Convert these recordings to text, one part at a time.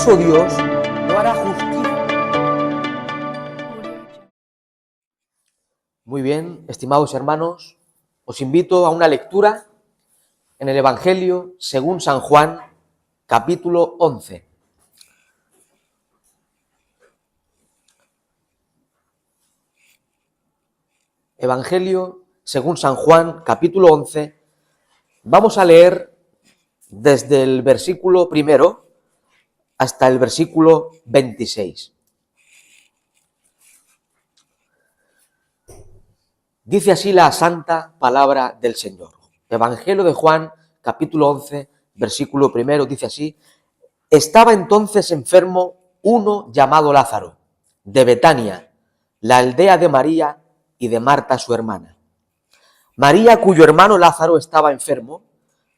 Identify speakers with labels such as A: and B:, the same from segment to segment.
A: ¿Acaso Dios no hará justicia? Muy bien, estimados hermanos, os invito a una lectura en el Evangelio según San Juan, capítulo 11. Evangelio según San Juan, capítulo 11. Vamos a leer desde el versículo primero hasta el versículo 26. Dice así la santa palabra del Señor. Evangelio de Juan, capítulo 11, versículo primero, dice así: Estaba entonces enfermo uno llamado Lázaro, de Betania, la aldea de María y de Marta su hermana. María, cuyo hermano Lázaro estaba enfermo,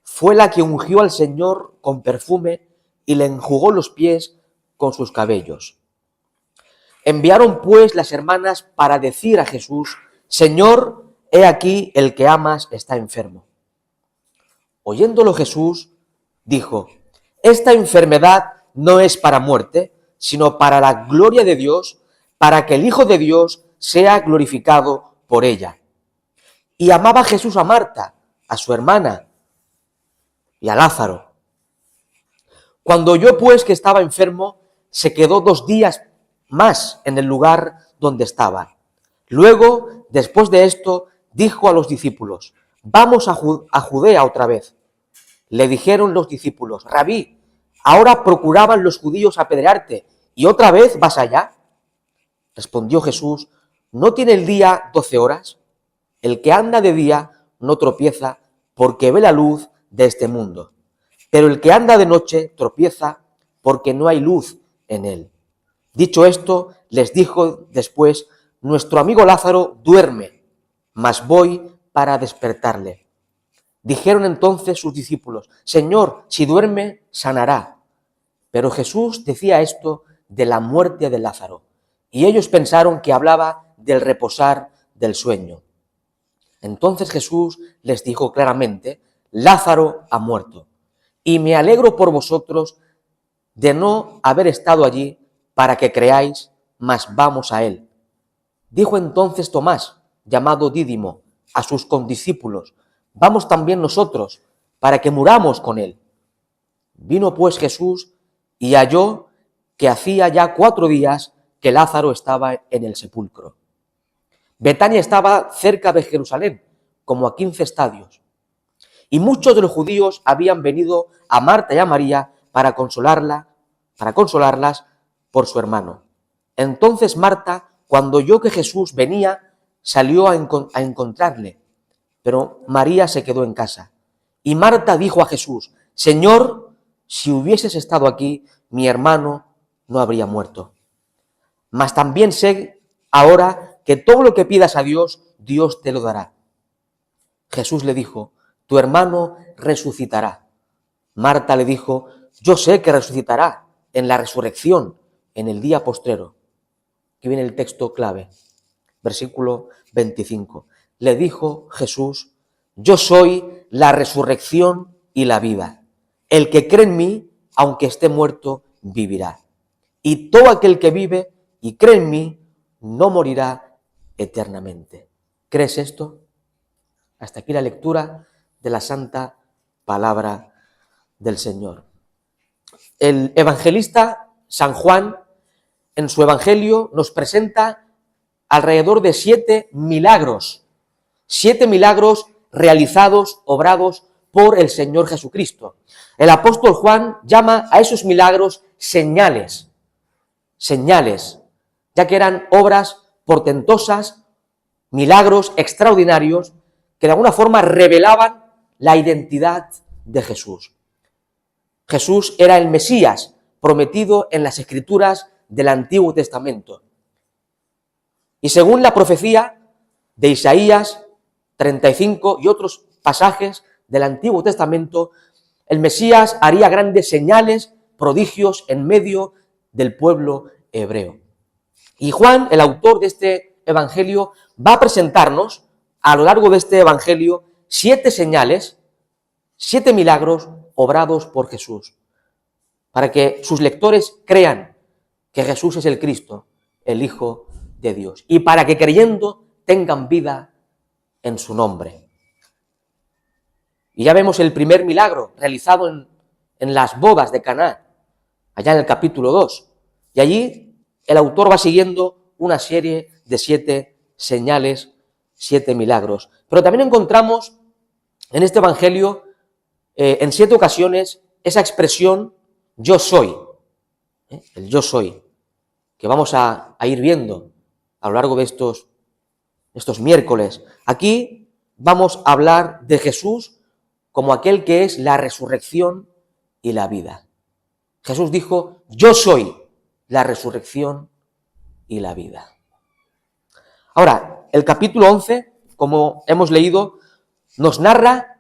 A: fue la que ungió al Señor con perfume y le enjugó los pies con sus cabellos. Enviaron pues las hermanas para decir a Jesús: Señor, he aquí el que amas está enfermo. Oyéndolo Jesús, dijo: Esta enfermedad no es para muerte, sino para la gloria de Dios, para que el Hijo de Dios sea glorificado por ella. Y amaba Jesús a Marta, a su hermana y a Lázaro. Cuando oyó pues que estaba enfermo, se quedó 2 días más en el lugar donde estaba. Luego, después de esto, dijo a los discípulos: Vamos a Judea otra vez. Le dijeron los discípulos: Rabí, ahora procuraban los judíos apedrearte, ¿y otra vez vas allá? Respondió Jesús: ¿No tiene el día 12 horas? El que anda de día no tropieza, porque ve la luz de este mundo. Pero el que anda de noche tropieza, porque no hay luz en él. Dicho esto, les dijo después: Nuestro amigo Lázaro duerme, mas voy para despertarle. Dijeron entonces sus discípulos: Señor, si duerme, sanará. Pero Jesús decía esto de la muerte de Lázaro, y ellos pensaron que hablaba del reposar del sueño. Entonces Jesús les dijo claramente: Lázaro ha muerto, y me alegro por vosotros de no haber estado allí para que creáis, mas vamos a él. Dijo entonces Tomás, llamado Dídimo, a sus condiscípulos: Vamos también nosotros, para que muramos con él. Vino pues Jesús y halló que hacía ya 4 días que Lázaro estaba en el sepulcro. Betania estaba cerca de Jerusalén, como a 15 estadios. Y muchos de los judíos habían venido a Marta y a María para consolarlas por su hermano. Entonces Marta, cuando oyó que Jesús venía, salió a encontrarle, pero María se quedó en casa. Y Marta dijo a Jesús: Señor, si hubieses estado aquí, mi hermano no habría muerto. Mas también sé ahora que todo lo que pidas a Dios, Dios te lo dará. Jesús le dijo: Tu hermano resucitará. Marta le dijo: Yo sé que resucitará en la resurrección, en el día postrero. Aquí viene el texto clave, versículo 25. Le dijo Jesús: Yo soy la resurrección y la vida. El que cree en mí, aunque esté muerto, vivirá. Y todo aquel que vive y cree en mí, no morirá eternamente. ¿Crees esto? Hasta aquí la lectura de la santa palabra del Señor. El evangelista San Juan, en su evangelio, nos presenta alrededor de 7 milagros. 7 milagros realizados, obrados por el Señor Jesucristo. El apóstol Juan llama a esos milagros señales, ya que eran obras portentosas, milagros extraordinarios que de alguna forma revelaban la identidad de Jesús. Jesús era el Mesías prometido en las Escrituras del Antiguo Testamento. Y según la profecía de Isaías 35 y otros pasajes del Antiguo Testamento, el Mesías haría grandes señales, prodigios en medio del pueblo hebreo. Y Juan, el autor de este evangelio, va a presentarnos a lo largo de este evangelio 7 señales, 7 milagros obrados por Jesús. para que sus lectores crean que Jesús es el Cristo, el Hijo de Dios, y para que creyendo tengan vida en su nombre. Y ya vemos el primer milagro realizado en las bodas de Caná, allá en el capítulo 2. Y allí el autor va siguiendo una serie de 7 señales, 7 milagros. Pero también encontramos en este evangelio, en 7 ocasiones, esa expresión yo soy, el yo soy, que vamos a ir viendo a lo largo de estos miércoles. Aquí vamos a hablar de Jesús como aquel que es la resurrección y la vida. Jesús dijo, yo soy la resurrección y la vida. Ahora, el capítulo 11, como hemos leído, nos narra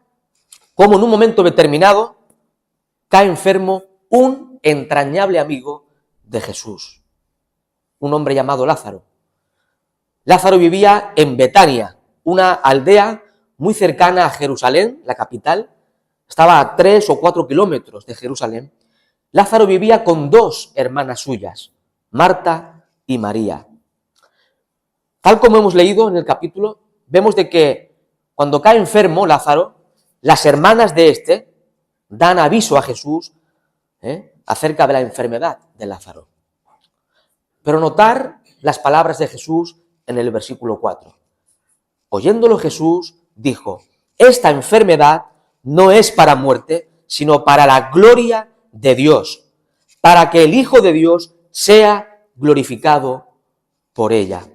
A: cómo en un momento determinado cae enfermo un entrañable amigo de Jesús, un hombre llamado Lázaro. Lázaro vivía en Betania, una aldea muy cercana a Jerusalén, la capital. Estaba a 3 o 4 kilómetros de Jerusalén. Lázaro vivía con 2 hermanas suyas, Marta y María. Tal como hemos leído en el capítulo, vemos de que cuando cae enfermo Lázaro, las hermanas de este dan aviso a Jesús acerca de la enfermedad de Lázaro. Pero notar las palabras de Jesús en el versículo 4. Oyéndolo Jesús dijo, esta enfermedad no es para muerte, sino para la gloria de Dios, para que el Hijo de Dios sea glorificado por ella.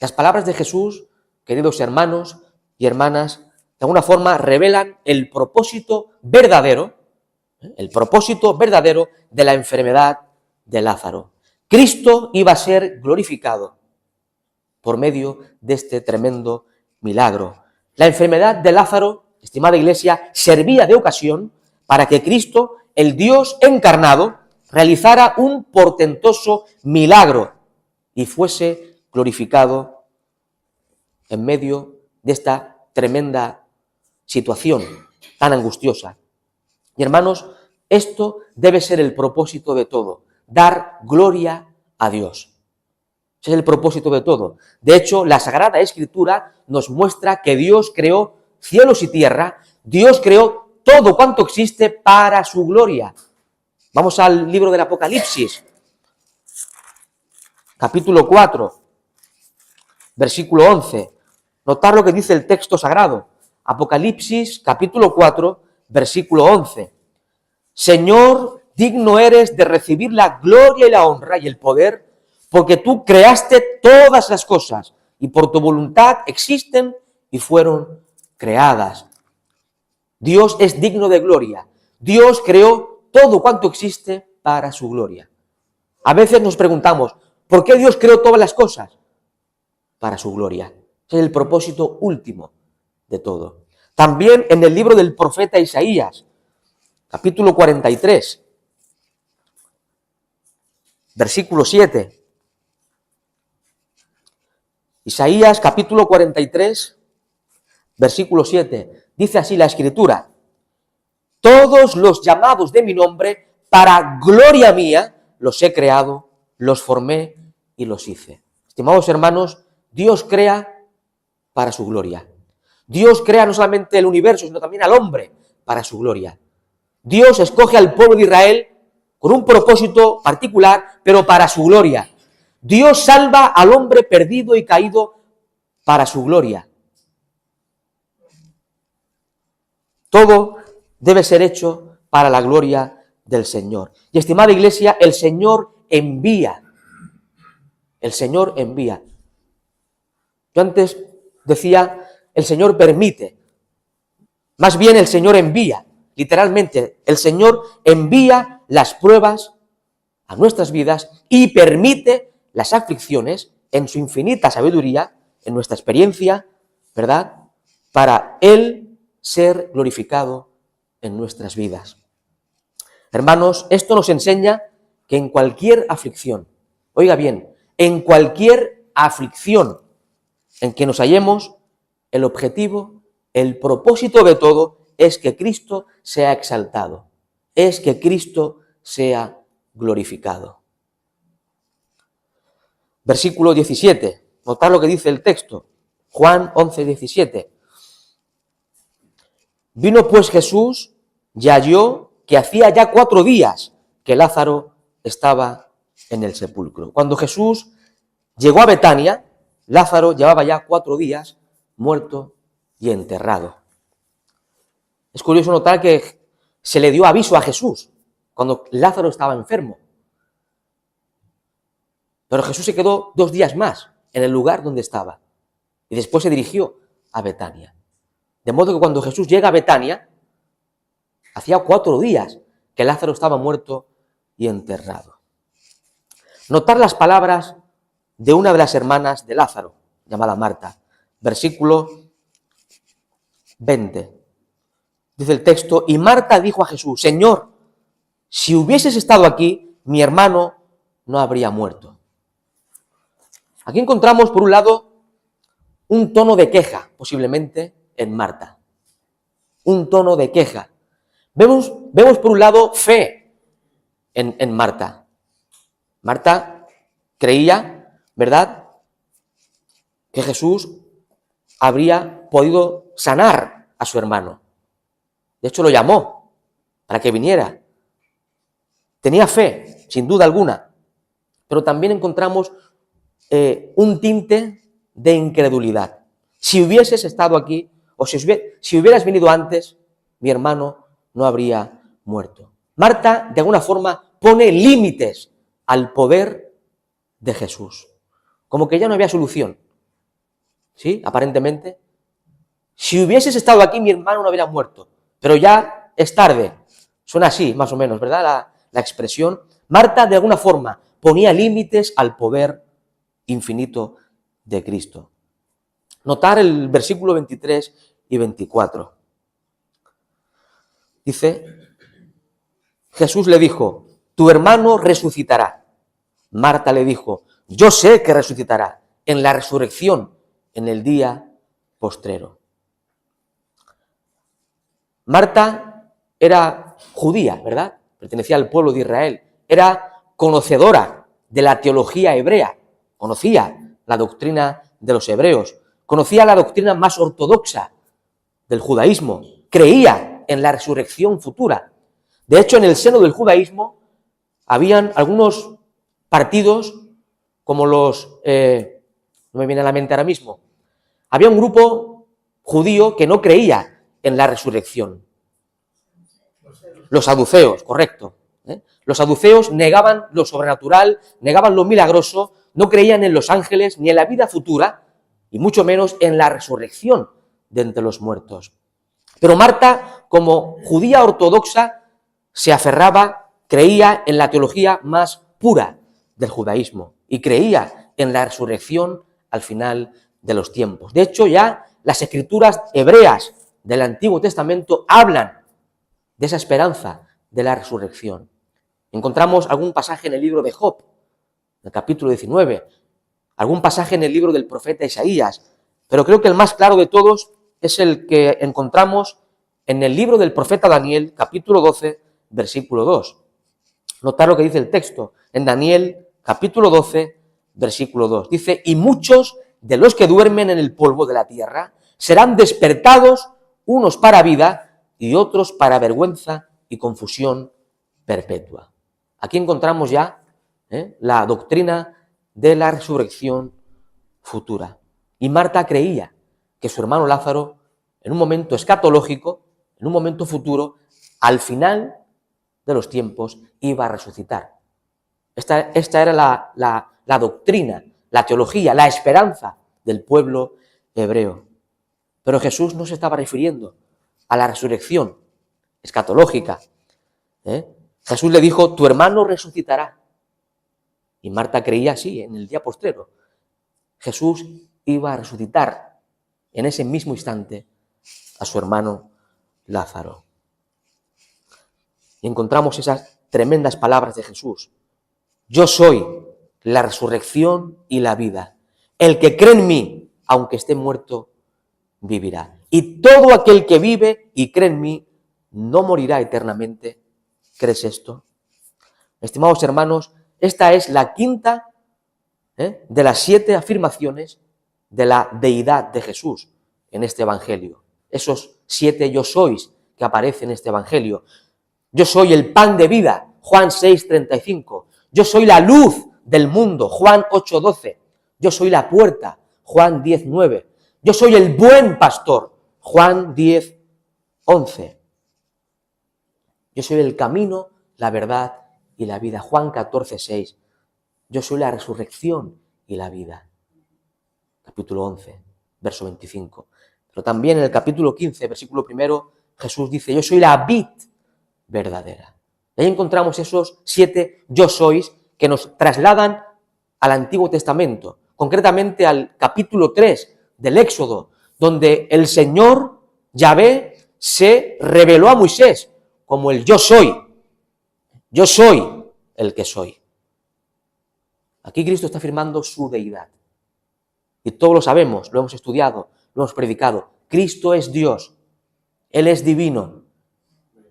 A: Las palabras de Jesús, queridos hermanos y hermanas, de alguna forma revelan el propósito verdadero de la enfermedad de Lázaro. Cristo iba a ser glorificado por medio de este tremendo milagro. La enfermedad de Lázaro, estimada Iglesia, servía de ocasión para que Cristo, el Dios encarnado, realizara un portentoso milagro y fuese glorificado en medio de esta tremenda situación tan angustiosa. Y hermanos, esto debe ser el propósito de todo, dar gloria a Dios. Ese es el propósito de todo. De hecho, la Sagrada Escritura nos muestra que Dios creó cielos y tierra, Dios creó todo cuanto existe para su gloria. Vamos al libro del Apocalipsis, capítulo 4, versículo 11. Notar lo que dice el texto sagrado. Apocalipsis, capítulo 4, versículo 11. Señor, digno eres de recibir la gloria y la honra y el poder, porque tú creaste todas las cosas y por tu voluntad existen y fueron creadas. Dios es digno de gloria. Dios creó todo cuanto existe para su gloria. A veces nos preguntamos, ¿por qué Dios creó todas las cosas? Para su gloria. Ese es el propósito último de todo. También en el libro del profeta Isaías, capítulo 43, versículo 7. Isaías, capítulo 43, versículo 7. Dice así la Escritura: todos los llamados de mi nombre, para gloria mía, los he creado, los formé y los hice. Estimados hermanos, Dios crea para su gloria. Dios crea no solamente el universo, sino también al hombre para su gloria. Dios escoge al pueblo de Israel con un propósito particular, pero para su gloria. Dios salva al hombre perdido y caído para su gloria. Todo debe ser hecho para la gloria del Señor. Y estimada Iglesia, el Señor envía. El Señor envía. Yo antes decía, el Señor permite. Más bien el Señor envía. Literalmente, el Señor envía las pruebas a nuestras vidas y permite las aflicciones en su infinita sabiduría, en nuestra experiencia, ¿verdad? Para Él ser glorificado en nuestras vidas. Hermanos, esto nos enseña que en cualquier aflicción, oiga bien, en cualquier aflicción en que nos hallemos, el objetivo, el propósito de todo es que Cristo sea exaltado. es que Cristo sea glorificado. Versículo 17. Notad lo que dice el texto. Juan 11, 17. Vino pues Jesús y halló que hacía ya 4 días que Lázaro estaba en el sepulcro. Cuando Jesús llegó a Betania, Lázaro llevaba ya 4 días muerto y enterrado. Es curioso notar que se le dio aviso a Jesús cuando Lázaro estaba enfermo. Pero Jesús se quedó 2 días más en el lugar donde estaba y después se dirigió a Betania. De modo que cuando Jesús llega a Betania, hacía 4 días que Lázaro estaba muerto y enterrado. Notar las palabras de una de las hermanas de Lázaro, llamada Marta. Versículo 20. Dice el texto, y Marta dijo a Jesús, Señor, si hubieses estado aquí, mi hermano no habría muerto. Aquí encontramos, por un lado, un tono de queja, posiblemente, en Marta. Un tono de queja. Vemos por un lado, fe en Marta. Marta creía, ¿verdad?, que Jesús habría podido sanar a su hermano. De hecho, lo llamó para que viniera. Tenía fe, sin duda alguna, pero también encontramos un tinte de incredulidad. Si hubieses estado aquí, o si hubieras venido antes, mi hermano no habría muerto. Marta, de alguna forma, pone límites al poder de Jesús. Como que ya no había solución. ¿Sí? Aparentemente. Si hubieses estado aquí, mi hermano no habría muerto. Pero ya es tarde. Suena así, más o menos, ¿verdad? La expresión. Marta, de alguna forma, ponía límites al poder infinito de Cristo. Notar el versículo 23 y 24. Dice, Jesús le dijo, tu hermano resucitará. Marta le dijo, yo sé que resucitará en la resurrección, en el día postrero. Marta era judía, ¿verdad? Pertenecía al pueblo de Israel. Era conocedora de la teología hebrea. Conocía la doctrina de los hebreos. Conocía la doctrina más ortodoxa del judaísmo. Creía en la resurrección futura. De hecho, en el seno del judaísmo habían algunos partidos como los... no me viene a la mente ahora mismo. Había un grupo judío que no creía en la resurrección. Los saduceos, correcto. Los saduceos negaban lo sobrenatural, negaban lo milagroso, no creían en los ángeles ni en la vida futura, y mucho menos en la resurrección de entre los muertos. Pero Marta, como judía ortodoxa, se aferraba, creía en la teología más pura del judaísmo y creía en la resurrección al final de los tiempos. De hecho, ya las escrituras hebreas del Antiguo Testamento hablan de esa esperanza de la resurrección. Encontramos algún pasaje en el libro de Job, en el capítulo 19, algún pasaje en el libro del profeta Isaías, pero creo que el más claro de todos es el que encontramos en el libro del profeta Daniel, capítulo 12, versículo 2. Notad lo que dice el texto, en Daniel, capítulo 12, versículo 2. Dice, y muchos de los que duermen en el polvo de la tierra serán despertados, unos para vida y otros para vergüenza y confusión perpetua. Aquí encontramos ya la doctrina de la resurrección futura. Y Marta creía que su hermano Lázaro, en un momento escatológico, en un momento futuro, al final de los tiempos, iba a resucitar. Esta era la doctrina, la teología, la esperanza del pueblo hebreo. Pero Jesús no se estaba refiriendo a la resurrección escatológica. Jesús le dijo, tu hermano resucitará. Y Marta creía así, en el día postrero. Jesús iba a resucitar en ese mismo instante a su hermano Lázaro. Y encontramos esas tremendas palabras de Jesús. Yo soy la resurrección y la vida. El que cree en mí, aunque esté muerto, vivirá. Y todo aquel que vive y cree en mí, no morirá eternamente, crees esto? Estimados hermanos, esta es la quinta de las 7 afirmaciones de la deidad de Jesús en este evangelio. Esos 7 yo sois que aparecen en este evangelio. Yo soy el pan de vida, Juan 6:35. Yo soy la luz del mundo, Juan 8:12. Yo soy la puerta, Juan 10:9. Yo soy el buen pastor, Juan 10:11. Yo soy el camino, la verdad y la vida, Juan 14:6. Yo soy la resurrección y la vida, capítulo 11, verso 25. Pero también en el capítulo 15, versículo 1, Jesús dice, yo soy la vid verdadera. Y ahí encontramos esos 7 yo sois que nos trasladan al Antiguo Testamento, concretamente al capítulo 3 del Éxodo, donde el Señor, Yahvé, se reveló a Moisés como el yo soy el que soy. Aquí Cristo está afirmando su deidad. Y todos lo sabemos, lo hemos estudiado, lo hemos predicado. Cristo es Dios, Él es divino,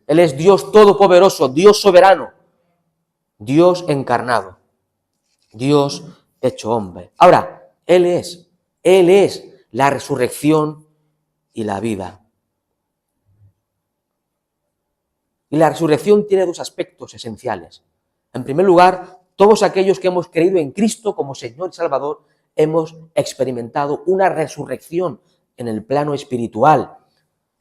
A: Él es Dios todopoderoso, Dios soberano, Dios encarnado, Dios hecho hombre. Ahora, Él es la resurrección y la vida. Y la resurrección tiene 2 aspectos esenciales. En primer lugar, todos aquellos que hemos creído en Cristo como Señor y Salvador hemos experimentado una resurrección en el plano espiritual.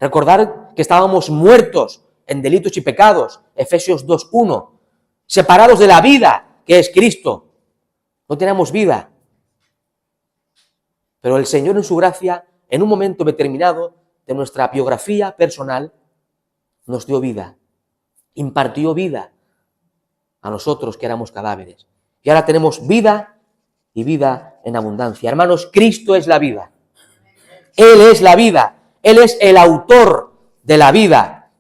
A: Recordar que estábamos muertos en delitos y pecados, Efesios 2:1, separados de la vida que es Cristo. No teníamos vida. Pero el Señor en su gracia, en un momento determinado de nuestra biografía personal, nos dio vida, impartió vida a nosotros que éramos cadáveres. Y ahora tenemos vida y vida en abundancia. Hermanos, Cristo es la vida. Él es la vida. Él es el autor de la vida.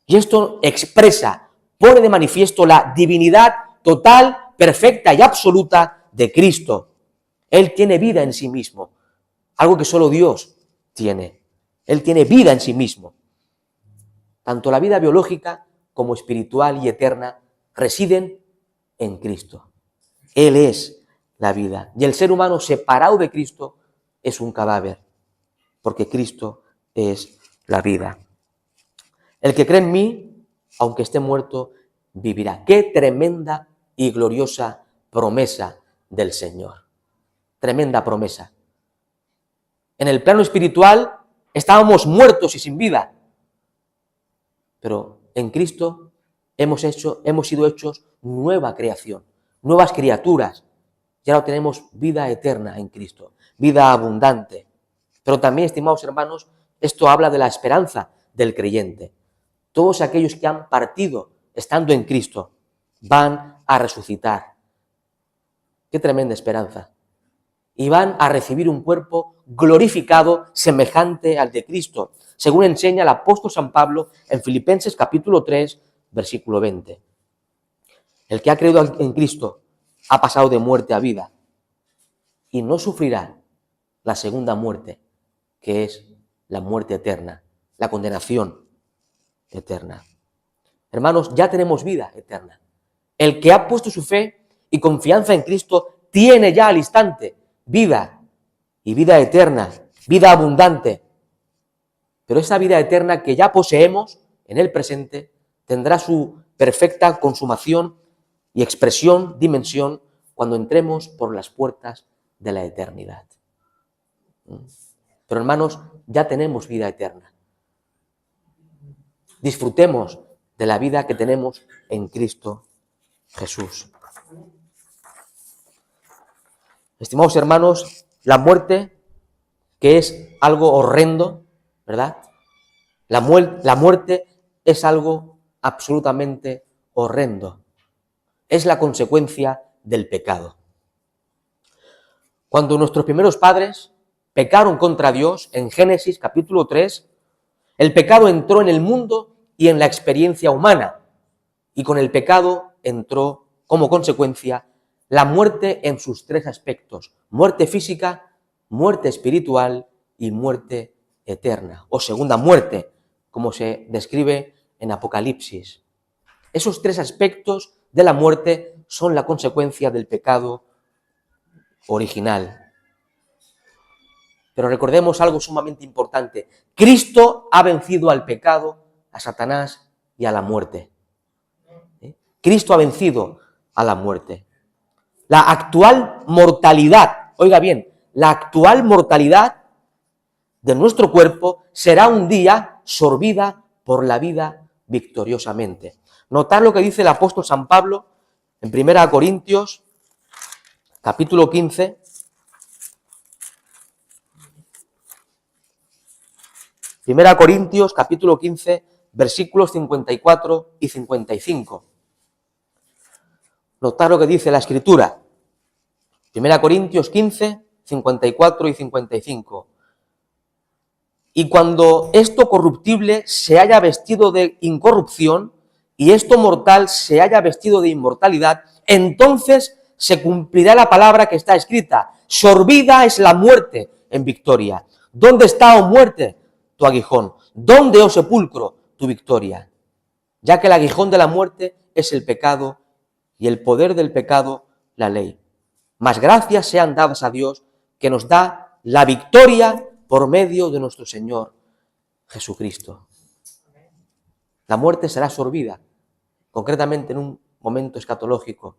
A: Y esto expresa, pone de manifiesto la divinidad total, perfecta y absoluta de Cristo. Él tiene vida en sí mismo, algo que solo Dios tiene. Él tiene vida en sí mismo. Tanto la vida biológica como espiritual y eterna residen en Cristo. Él es la vida. Y el ser humano separado de Cristo es un cadáver, porque Cristo es la vida. El que cree en mí, aunque esté muerto, vivirá. Qué tremenda y gloriosa promesa del Señor. Tremenda promesa. En el plano espiritual estábamos muertos y sin vida, pero en Cristo hemos sido hechos nueva creación, nuevas criaturas. Y ahora tenemos vida eterna en Cristo, vida abundante. Pero también, estimados hermanos, esto habla de la esperanza del creyente. Todos aquellos que han partido estando en Cristo van a resucitar. Qué tremenda esperanza. Y van a recibir un cuerpo glorificado semejante al de Cristo, según enseña el apóstol San Pablo en Filipenses capítulo 3, versículo 20. El que ha creído en Cristo ha pasado de muerte a vida y no sufrirá la segunda muerte, que es la muerte eterna, la condenación eterna. Hermanos, ya tenemos vida eterna. El que ha puesto su fe y confianza en Cristo tiene ya al instante vida y vida eterna, vida abundante. Pero esa vida eterna que ya poseemos en el presente tendrá su perfecta consumación y expresión, dimensión, cuando entremos por las puertas de la eternidad. Pero hermanos, ya tenemos vida eterna. Disfrutemos de la vida que tenemos en Cristo Jesús. Estimados hermanos, la muerte, que es algo horrendo, ¿verdad? La muerte es algo absolutamente horrendo. Es la consecuencia del pecado. Cuando nuestros primeros padres pecaron contra Dios, en Génesis capítulo 3, el pecado entró en el mundo y en la experiencia humana. Y con el pecado entró como consecuencia la muerte en sus 3 aspectos: muerte física, muerte espiritual y muerte eterna, o segunda muerte, como se describe en Apocalipsis. Esos tres aspectos de la muerte son la consecuencia del pecado original. Pero recordemos algo sumamente importante. Cristo ha vencido al pecado, a Satanás y a la muerte. Cristo ha vencido a la muerte. La actual mortalidad, oiga bien, la actual mortalidad de nuestro cuerpo será un día sorbida por la vida victoriosamente. Notad lo que dice el apóstol San Pablo en 1 Corintios, capítulo 15, Primera Corintios, capítulo 15, versículos 54 y 55. Notad lo que dice la Escritura. 1 Corintios 15, 54 y 55. Y cuando esto corruptible se haya vestido de incorrupción y esto mortal se haya vestido de inmortalidad, entonces se cumplirá la palabra que está escrita: sorbida es la muerte en victoria. ¿Dónde está, oh muerte, tu aguijón? ¿Dónde, oh sepulcro, tu victoria? Ya que el aguijón de la muerte es el pecado y el poder del pecado la ley. Mas gracias sean dadas a Dios que nos da la victoria por medio de nuestro Señor Jesucristo. La muerte será sorbida, concretamente en un momento escatológico,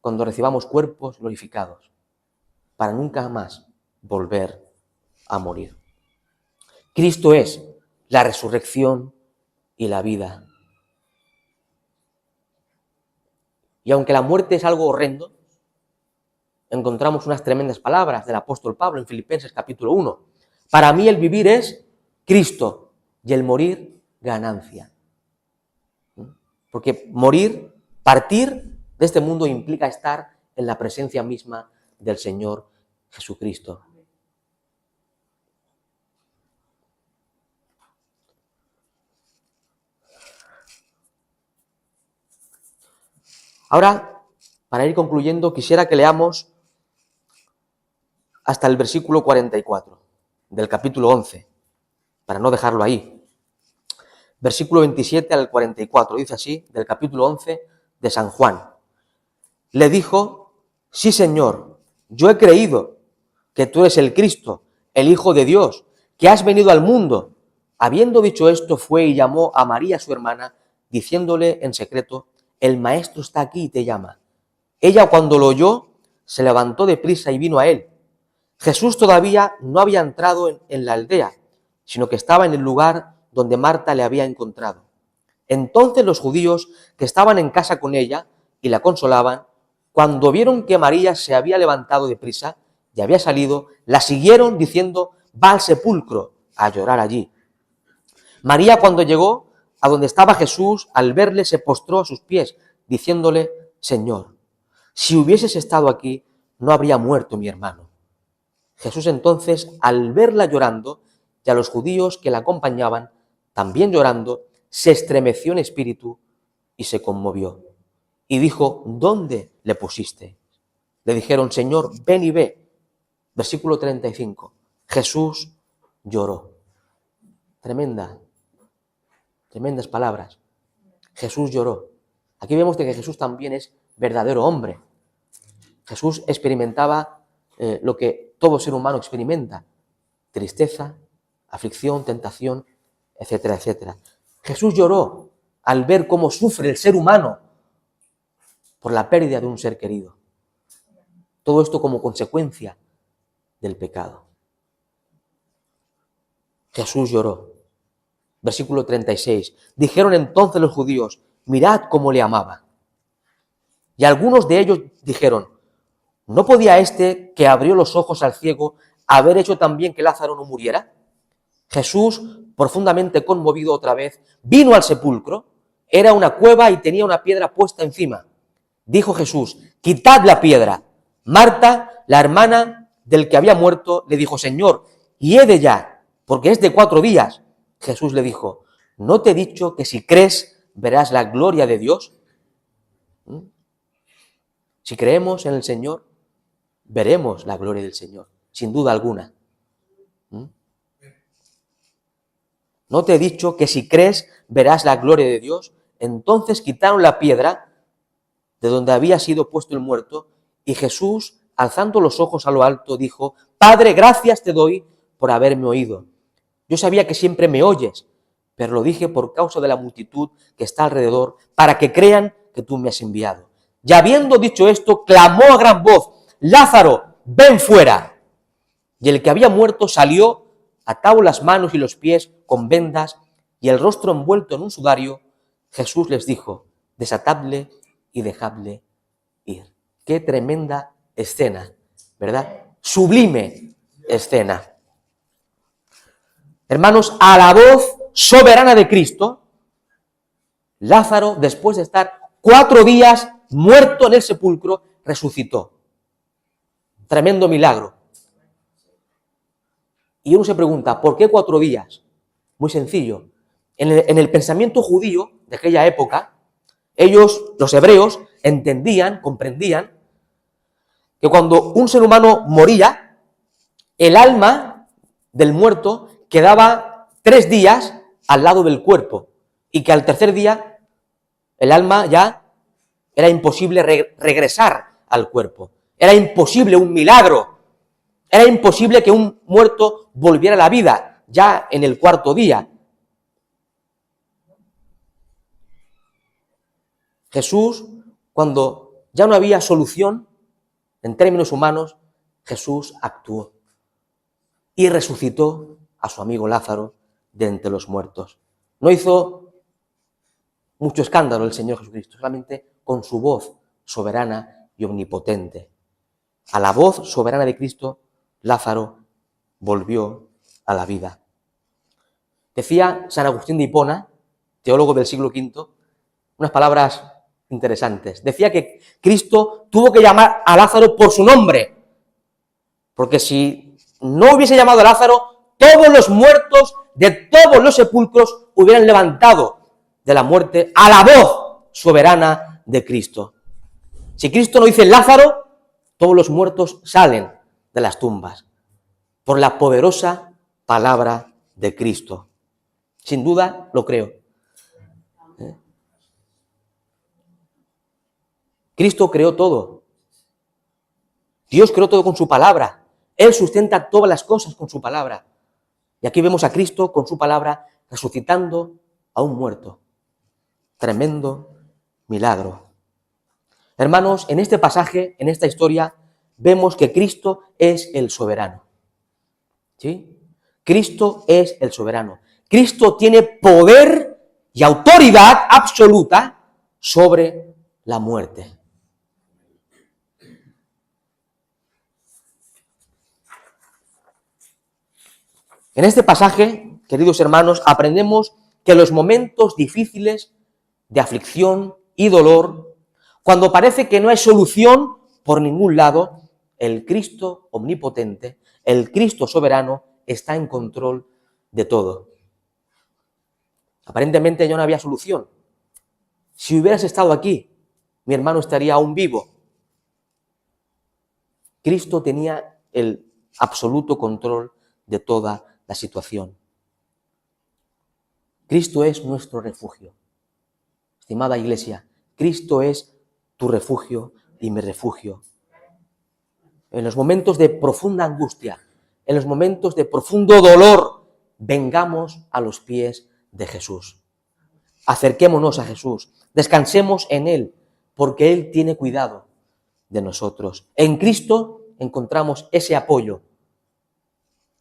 A: cuando recibamos cuerpos glorificados, para nunca más volver a morir. Cristo es la resurrección y la vida. Y aunque la muerte es algo horrendo, encontramos unas tremendas palabras del apóstol Pablo en Filipenses capítulo 1. Para mí el vivir es Cristo y el morir ganancia. Porque morir, partir de este mundo implica estar en la presencia misma del Señor Jesucristo. Ahora, para ir concluyendo, quisiera que leamos hasta el versículo 44 del capítulo 11, para no dejarlo ahí. Versículo 27 al 44, dice así, del capítulo 11 de San Juan. Le dijo: sí, Señor, yo he creído que tú eres el Cristo, el Hijo de Dios, que has venido al mundo. Habiendo dicho esto, fue y llamó a María, su hermana, diciéndole en secreto: el Maestro está aquí y te llama. Ella, cuando lo oyó, se levantó deprisa y vino a él. Jesús todavía no había entrado en la aldea, sino que estaba en el lugar donde Marta le había encontrado. Entonces los judíos que estaban en casa con ella y la consolaban, cuando vieron que María se había levantado deprisa y había salido, la siguieron diciendo: va al sepulcro a llorar allí. María, cuando llegó a donde estaba Jesús, al verle se postró a sus pies, diciéndole: Señor, si hubieses estado aquí, no habría muerto mi hermano. Jesús entonces, al verla llorando, y a los judíos que la acompañaban, también llorando, se estremeció en espíritu y se conmovió. Y dijo: ¿dónde le pusiste? Le dijeron: Señor, ven y ve. Versículo 35. Jesús lloró. Tremendas palabras. Jesús lloró. Aquí vemos que Jesús también es verdadero hombre. Jesús experimentaba lo que todo ser humano experimenta: tristeza, aflicción, tentación, etcétera, etcétera. Jesús lloró al ver cómo sufre el ser humano por la pérdida de un ser querido. Todo esto como consecuencia del pecado. Jesús lloró. Versículo 36. Dijeron entonces los judíos: mirad cómo le amaba. Y algunos de ellos dijeron: ¿no podía este que abrió los ojos al ciego haber hecho también que Lázaro no muriera? Jesús, profundamente conmovido otra vez, vino al sepulcro. Era una cueva y tenía una piedra puesta encima. Dijo Jesús: quitad la piedra. Marta, la hermana del que había muerto, le dijo: Señor, hiede ya, porque es de 4 días. Jesús le dijo: ¿no te he dicho que si crees verás la gloria de Dios? Si creemos en el Señor, veremos la gloria del Señor, sin duda alguna. ¿No te he dicho que si crees verás la gloria de Dios? Entonces quitaron la piedra de donde había sido puesto el muerto, y Jesús, alzando los ojos a lo alto, dijo: Padre, gracias te doy por haberme oído. Yo sabía que siempre me oyes, pero lo dije por causa de la multitud que está alrededor, para que crean que tú me has enviado. Y habiendo dicho esto, clamó a gran voz: Lázaro, ven fuera. Y el que había muerto salió, atado las manos y los pies con vendas y el rostro envuelto en un sudario. Jesús les dijo: desatadle y dejadle ir. Qué tremenda escena, ¿verdad? Sublime escena. Hermanos, a la voz soberana de Cristo, Lázaro, después de estar 4 días muerto en el sepulcro, resucitó. Tremendo milagro. Y uno se pregunta, ¿por qué 4 días? Muy sencillo. En el pensamiento judío de aquella época, ellos, los hebreos, entendían, comprendían, que cuando un ser humano moría, el alma del muerto quedaba 3 días al lado del cuerpo, y que al tercer día el alma ya era imposible regresar al cuerpo. Era imposible un milagro. Era imposible que un muerto volviera a la vida ya en el 4.º día. Jesús, cuando ya no había solución en términos humanos, Jesús actuó y resucitó a su amigo Lázaro de entre los muertos. No hizo mucho escándalo el Señor Jesucristo, solamente con su voz soberana y omnipotente. A la voz soberana de Cristo, Lázaro volvió a la vida. Decía San Agustín de Hipona, teólogo del siglo V, unas palabras interesantes. Decía que Cristo tuvo que llamar a Lázaro por su nombre, porque si no hubiese llamado a Lázaro, todos los muertos de todos los sepulcros hubieran levantado de la muerte a la voz soberana de Cristo. Si Cristo no dice Lázaro, todos los muertos salen de las tumbas por la poderosa palabra de Cristo. Sin duda lo creo. Cristo creó todo. Dios creó todo con su palabra. Él sustenta todas las cosas con su palabra. Y aquí vemos a Cristo con su palabra resucitando a un muerto. Tremendo milagro. Hermanos, en este pasaje, en esta historia, vemos que Cristo es el soberano. ¿Sí? Cristo es el soberano. Cristo tiene poder y autoridad absoluta sobre la muerte. En este pasaje, queridos hermanos, aprendemos que los momentos difíciles de aflicción y dolor, cuando parece que no hay solución por ningún lado, el Cristo omnipotente, el Cristo soberano, está en control de todo. Aparentemente ya no había solución. Si hubieras estado aquí, mi hermano estaría aún vivo. Cristo tenía el absoluto control de toda la situación. Cristo es nuestro refugio. Estimada Iglesia, Cristo es tu refugio y mi refugio. En los momentos de profunda angustia, en los momentos de profundo dolor, vengamos a los pies de Jesús. Acerquémonos a Jesús, descansemos en Él, porque Él tiene cuidado de nosotros. En Cristo encontramos ese apoyo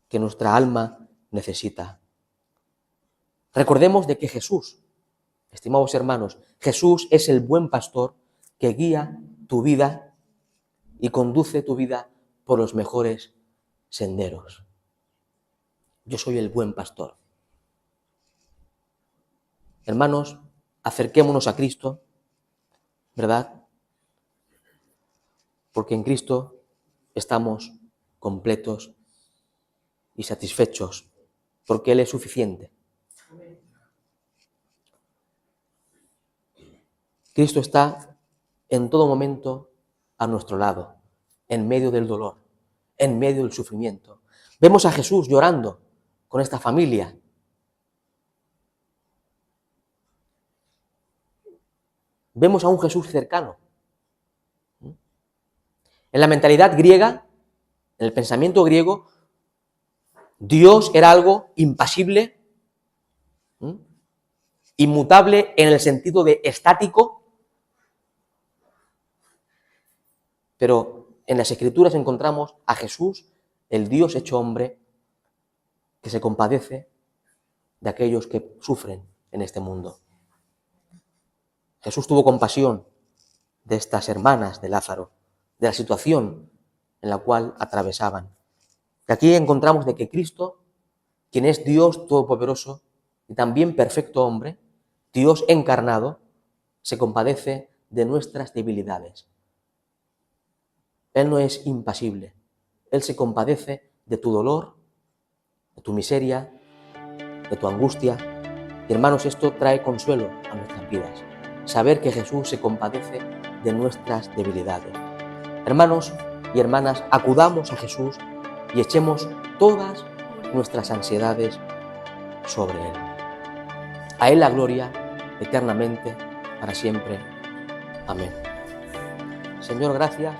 A: que nuestra alma necesita. Recordemos de que Jesús, estimados hermanos, Jesús es el buen pastor que guía tu vida y conduce tu vida por los mejores senderos. Yo soy el buen pastor. Hermanos, acerquémonos a Cristo, ¿verdad? Porque en Cristo estamos completos y satisfechos, porque Él es suficiente. Cristo está en todo momento a nuestro lado, en medio del dolor, en medio del sufrimiento. Vemos a Jesús llorando con esta familia. vemos a un Jesús cercano. En la mentalidad griega, en el pensamiento griego, Dios era algo impasible, inmutable en el sentido de estático, pero en las Escrituras encontramos a Jesús, el Dios hecho hombre, que se compadece de aquellos que sufren en este mundo. Jesús tuvo compasión de estas hermanas de Lázaro, de la situación en la cual atravesaban. Y aquí encontramos de que Cristo, quien es Dios todopoderoso y también perfecto hombre, Dios encarnado, se compadece de nuestras debilidades. Él no es impasible. Él se compadece de tu dolor, de tu miseria, de tu angustia. Y hermanos, esto trae consuelo a nuestras vidas. Saber que Jesús se compadece de nuestras debilidades. Hermanos y hermanas, acudamos a Jesús y echemos todas nuestras ansiedades sobre Él. A Él la gloria eternamente, para siempre. Amén. Señor, gracias